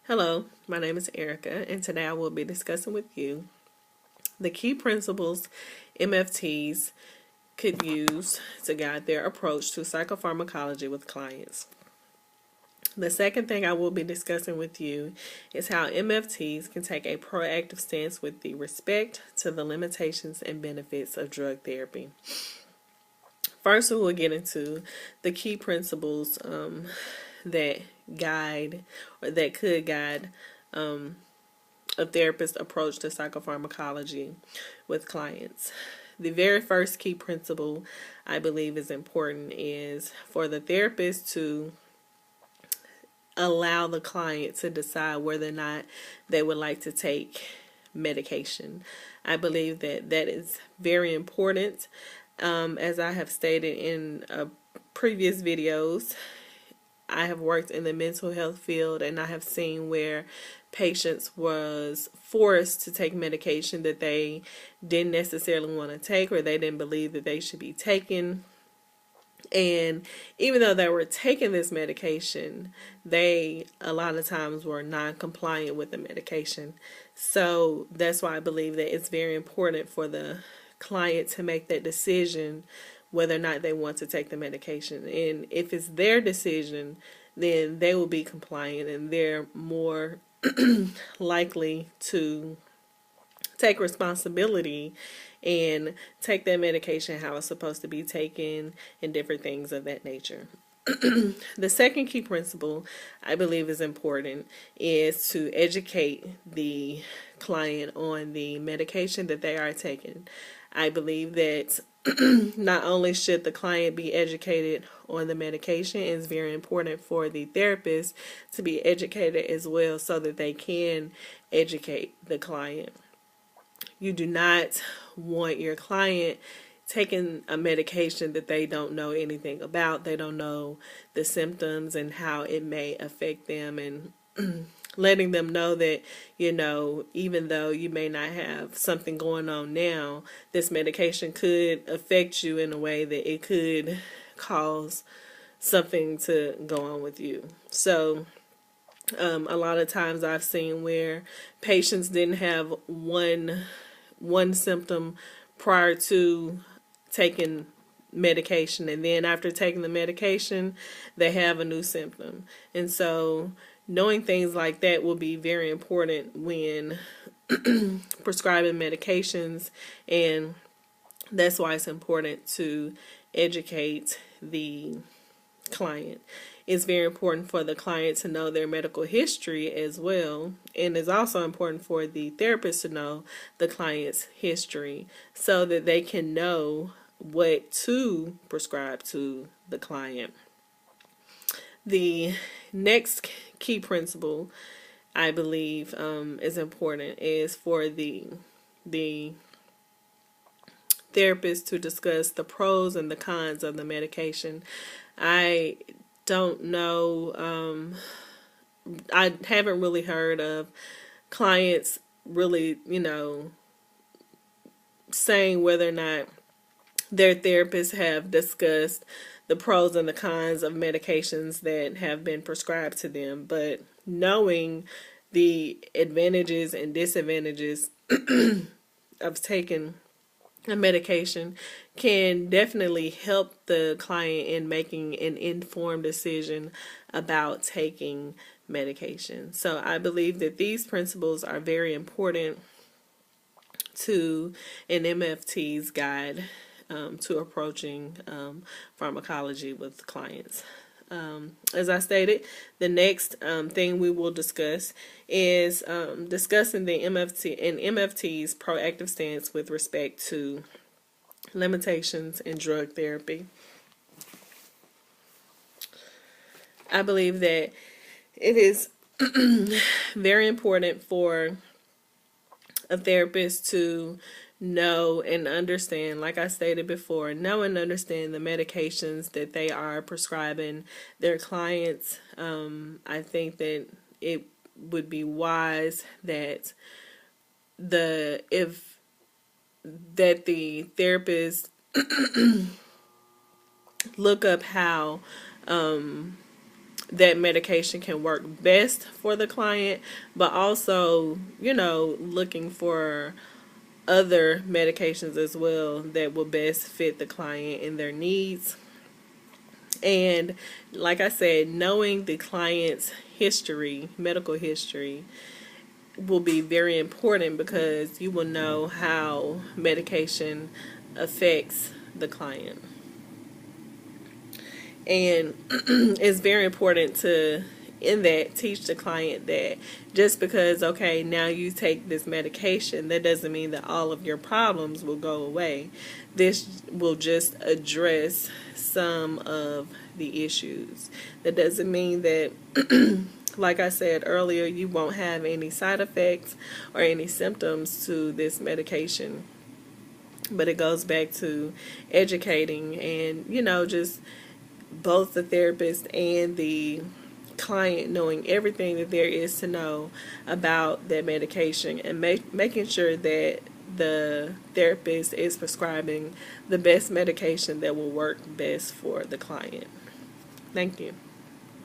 Hello, my name is Erica, and today I will be discussing with you the key principles MFTs could use to guide their approach to psychopharmacology with clients. The second thing I will be discussing with you is how MFTs can take a proactive stance with the respect to the limitations and benefits of drug therapy. First, we will get into the key principles that guide or that could guide a therapist's approach to psychopharmacology with clients. The very first key principle I believe is important is for the therapist to allow the client to decide whether or not they would like to take medication. I believe that that is very important. As I have stated in previous videos, I have worked in the mental health field, and I have seen where patients was forced to take medication that they didn't necessarily want to take, or they didn't believe that they should be taking. And even though they were taking this medication, they a lot of times were non-compliant with the medication. So that's why I believe that it's very important for the client to make that decision whether or not they want to take the medication. And if it's their decision, then they will be compliant and they're more likely to take responsibility and take that medication how it's supposed to be taken and different things of that nature. The second key principle I believe is important is to educate the client on the medication that they are taking. I believe that not only should the client be educated on the medication, it's very important for the therapist to be educated as well so that they can educate the client. You do not want your client taking a medication that they don't know anything about. They don't know the symptoms and how it may affect them, and letting them know that, even though you may not have something going on now, this medication could affect you in a way that it could cause something to go on with you. So a lot of times I've seen where patients didn't have one symptom prior to taking medication, and then after taking the medication they have a new symptom. And so knowing things like that will be very important when prescribing medications, and that's why it's important to educate the client. It's very important for the client to know their medical history as well, and it's also important for the therapist to know the client's history so that they can know what to prescribe to the client. The next key principle I believe is important is for the therapist to discuss the pros and the cons of the medication. I don't know, I haven't really heard of clients really, saying whether or not their therapists have discussed the pros and the cons of medications that have been prescribed to them. But knowing the advantages and disadvantages of taking a medication can definitely help the client in making an informed decision about taking medication. So I believe that these principles are very important to an MFT's guide to approaching pharmacology with clients. As I stated, the next thing we will discuss is discussing the MFT's proactive stance with respect to limitations in drug therapy. I believe that it is very important for a therapist to know and understand, like I stated before, know and understand the medications that they are prescribing their clients. I think that it would be wise that the therapist look up how that medication can work best for the client, but also, looking for other medications as well that will best fit the client and their needs. And like I said, knowing the client's history, medical history, will be very important because you will know how medication affects the client. And it's very important to, in that, teach the client that just because, okay, now you take this medication, that doesn't mean that all of your problems will go away. This will just address some of the issues. That doesn't mean that, like I said earlier, you won't have any side effects or any symptoms to this medication. But it goes back to educating and, just both the therapist and the client knowing everything that there is to know about that medication, and making sure that the therapist is prescribing the best medication that will work best for the client. Thank you.